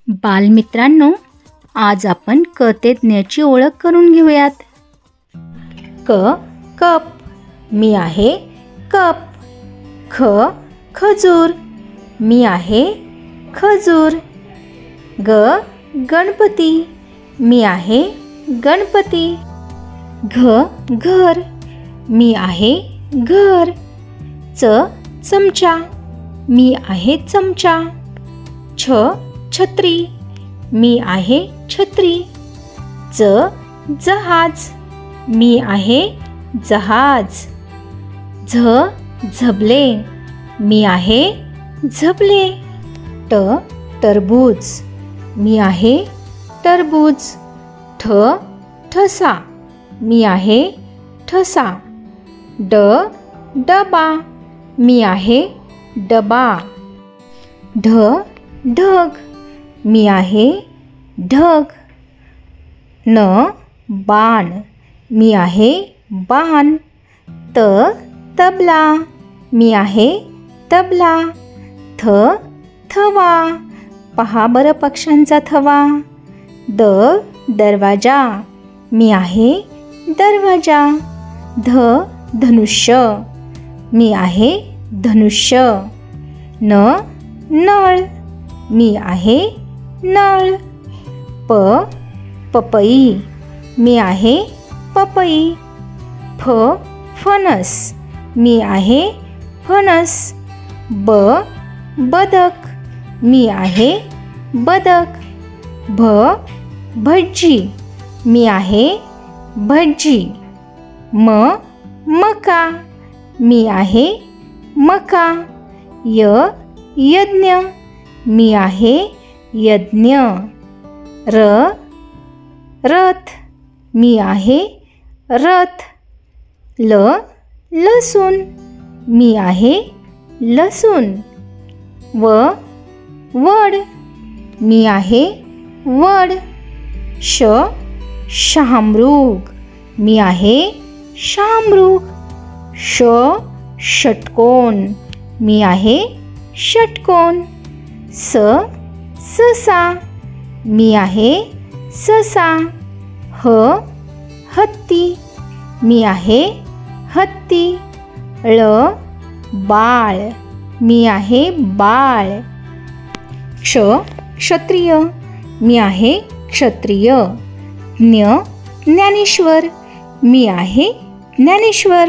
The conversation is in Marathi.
बालमित्रांनो, आज आपण क ते ज्ञची ओळख करून घेऊयात. क कप, मी आहे कप. ख खजूर, मी आहे खजूर. ग गणपती, मी आहे गणपती. घ घर, मी आहे घर. च चमचा, मी आहे चमचा. छ छत्री, मी आहे छत्री. ज जहाज, मी आहे जहाज. झ झबले, मी आहे झबले. ट टरबूज, मी आहे टरबूज. ठ ठसा, मी आहे ठसा. ड डबा, मी आहे डबा. ढ ढग, मी आहे ढग. न बाण, मी आहे बाण. त तबला, मी आहे तबला. थ थवा, पहा बरं पक्ष्यांचा थवा. द दरवाजा, मी आहे दरवाजा. ध धनुष्य, मी आहे धनुष्य. न नळ, मी आहे नळ. प पपई, मी आहे पपई. फ फणस, मी आहे फणस. ब बदक, मी आहे बदक. भ भज्जी, मी आहे भज्जी. म मका, मी आहे मका. य यज्ञ, मी आहे यज्ञ. र रथ, मी आहे रथ. ल लसूण, मी आहे लसूण. व वड, मी आहे वड. श शामृग, मी आहे शामृग. ष षटकोन, मी आहे षटकोन. स ससा, मी आहे ससा. ह हत्ती, मी आहे हत्ती. ळ बाळ, मी आहे बाळ. क्ष क्षत्रिय, मी आहे क्षत्रिय. ज्ञ ज्ञानेश्वर, मी आहे ज्ञानेश्वर.